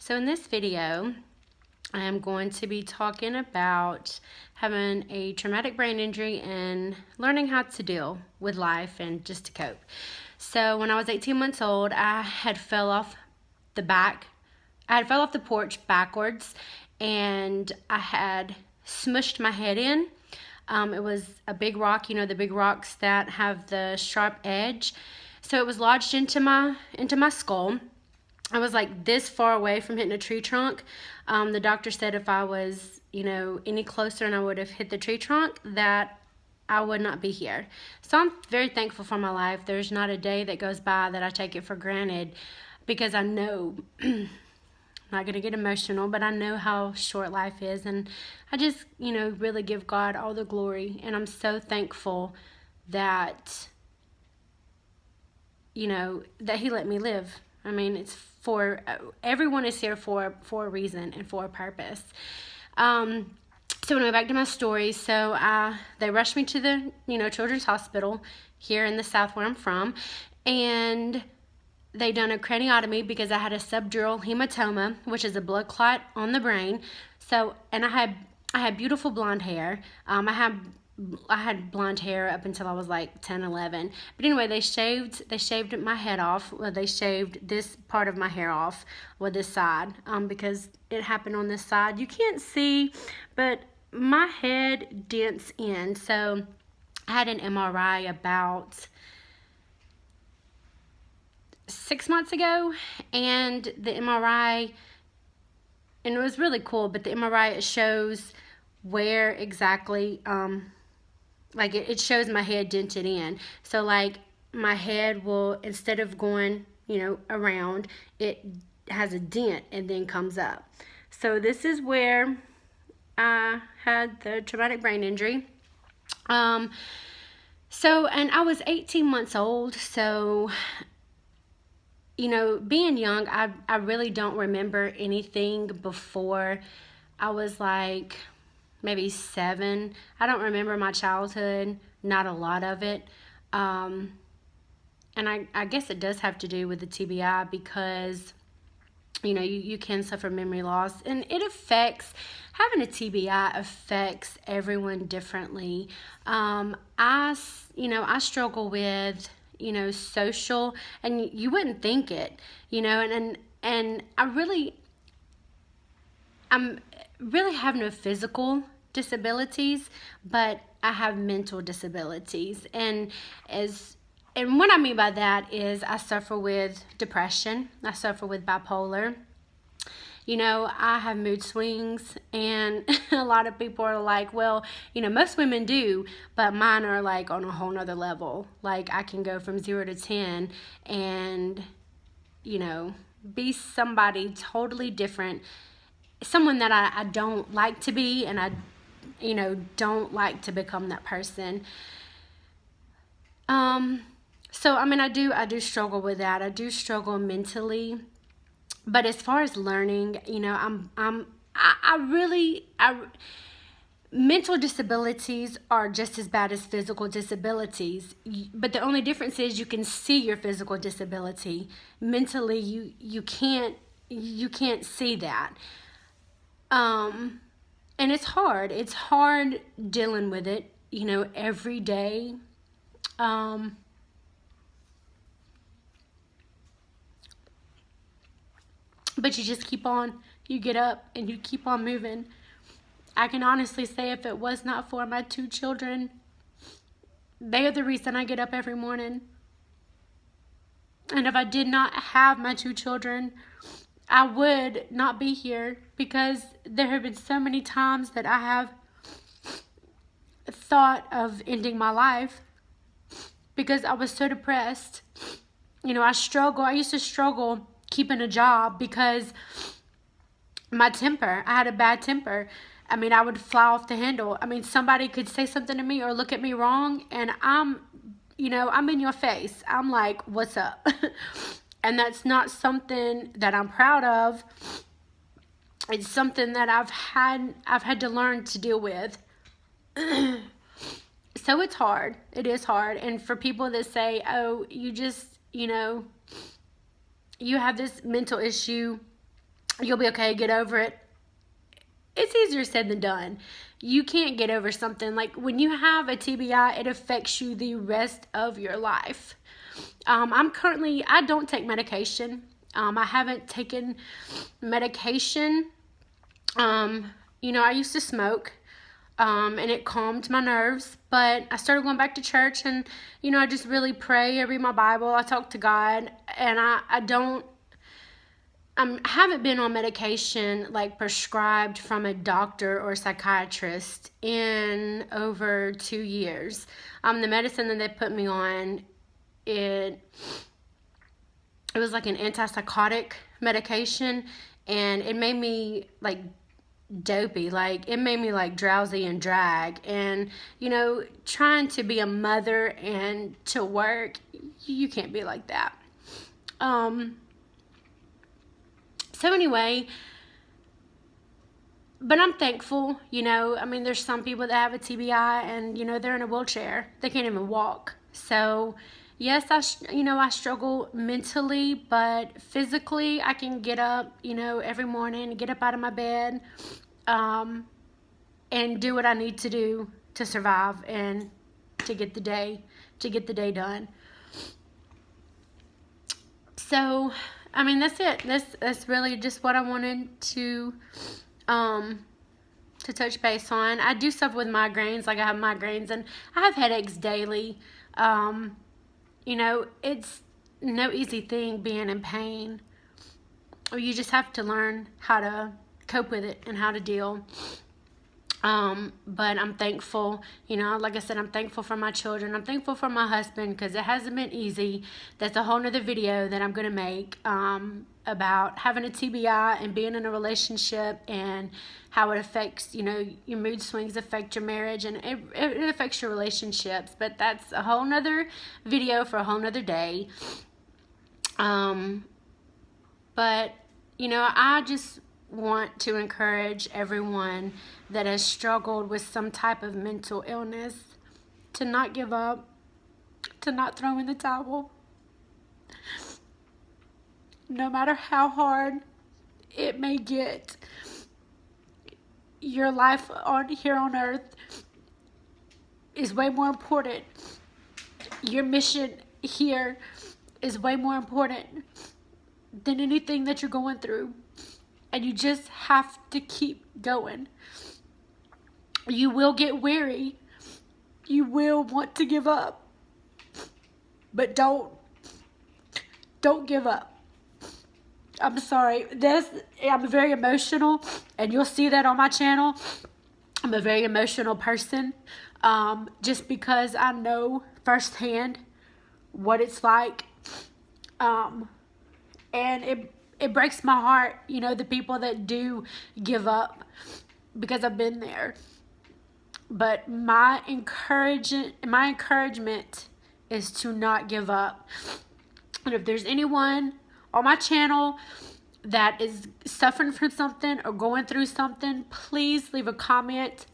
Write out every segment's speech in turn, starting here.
So in this video, I am going to be talking about having a traumatic brain injury and learning how to deal with life and just to cope. So when I was 18 months old, I had fell off the porch backwards, and I had smushed my head in. It was a big rock, the big rocks that have the sharp edge. So it was lodged into my skull. I was like this far away from hitting a tree trunk. The doctor said if I was, any closer and I would have hit the tree trunk, that I would not be here. So I'm very thankful for my life. There's not a day that goes by that I take it for granted, because I know, I'm not going to get emotional, but I know how short life is. And I just, really give God all the glory. And I'm so thankful that, that He let me live. I mean, it's everyone is here for a reason and for a purpose. So anyway, back to my story. So they rushed me to the Children's Hospital here in the South where I'm from, and they done a craniotomy because I had a subdural hematoma, which is a blood clot on the brain. So, and I had beautiful blonde hair. I had blonde hair up until I was like 10, 11. But anyway, they shaved my head off. Well, they shaved this part of my hair off, with this side, because it happened on this side. You can't see, but my head dents in. So I had an MRI about 6 months ago, and the MRI, and it was really cool, but the MRI, it shows where exactly, it shows my head dented in. So like my head will, instead of going, around, it has a dent and then comes up. So this is where I had the traumatic brain injury. And I was 18 months old, so being young, I really don't remember anything before I was like maybe 7. I don't remember my childhood, not a lot of it. And I guess it does have to do with the TBI, because you can suffer memory loss, and having a TBI affects everyone differently. I struggle with social, and you wouldn't think it, and I'm really have no physical disabilities, but I have mental disabilities. And what I mean by that is I suffer with depression. I suffer with bipolar. I have mood swings, and a lot of people are like, well, most women do, but mine are like on a whole nother level. Like I can go from 0 to 10 and, be somebody totally different, someone that I don't like to be, and I, don't like to become that person. So, I mean, I do struggle with that. I do struggle mentally. But as far as learning, mental disabilities are just as bad as physical disabilities. But the only difference is you can see your physical disability. Mentally, you can't see that. And it's hard. It's hard dealing with it, every day. But you just keep on, you get up and you keep on moving. I can honestly say, if it was not for my 2 children, they are the reason I get up every morning. And if I did not have my 2 children, I would not be here, because there have been so many times that I have thought of ending my life because I was so depressed. I used to struggle keeping a job because my temper, I had a bad temper. I mean, I would fly off the handle. I mean, somebody could say something to me or look at me wrong, and I'm in your face. I'm like, what's up? And that's not something that I'm proud of. It's something that I've had to learn to deal with. So it's hard. It is hard. And for people that say, oh, you just, you have this mental issue, You'll be okay. Get over it. It's easier said than done. You can't get over something. Like when you have a TBI, it affects you the rest of your life. I don't take medication. I haven't taken medication. I used to smoke, and it calmed my nerves, but I started going back to church, and, I just really pray. I read my Bible. I talk to God, and I haven't been on medication like prescribed from a doctor or psychiatrist in over 2 years. The medicine that they put me on, it was like an antipsychotic medication, and it made me like dopey. Like it made me like drowsy and drag, and trying to be a mother and to work, you can't be like that. So anyway, but I'm thankful, there's some people that have a TBI and, they're in a wheelchair. They can't even walk. So, yes, I struggle mentally, but physically I can get up, every morning, get up out of my bed, and do what I need to do to survive and to get the day done. So, that's it. That's really just what I wanted to touch base on. I do suffer with migraines. Like I have migraines and I have headaches daily. It's no easy thing being in pain. You just have to learn how to cope with it and how to deal. But I'm thankful, like I said, I'm thankful for my children. I'm thankful for my husband because it hasn't been easy. That's a whole nother video that I'm going to make, about having a TBI and being in a relationship and how it affects, your mood swings affect your marriage and it affects your relationships. But that's a whole nother video for a whole nother day. But, I just want to encourage everyone that has struggled with some type of mental illness to not give up, to not throw in the towel. No matter how hard it may get, your life here on earth is way more important. Your mission here is way more important than anything that you're going through. And you just have to keep going. You will get weary. You will want to give up. But don't give up. I'm sorry. I'm very emotional, and you'll see that on my channel. I'm a very emotional person, just because I know firsthand what it's like. And it breaks my heart, the people that do give up, because I've been there. But my encouragement is to not give up. And if there's anyone on my channel that is suffering from something or going through something, please leave a comment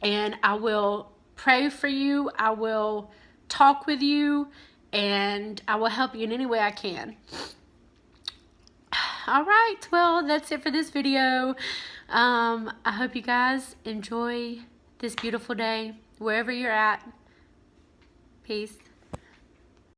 and I will pray for you. I will talk with you and I will help you in any way I can. All right, well, that's it for this video. I hope you guys enjoy this beautiful day wherever you're at. Peace.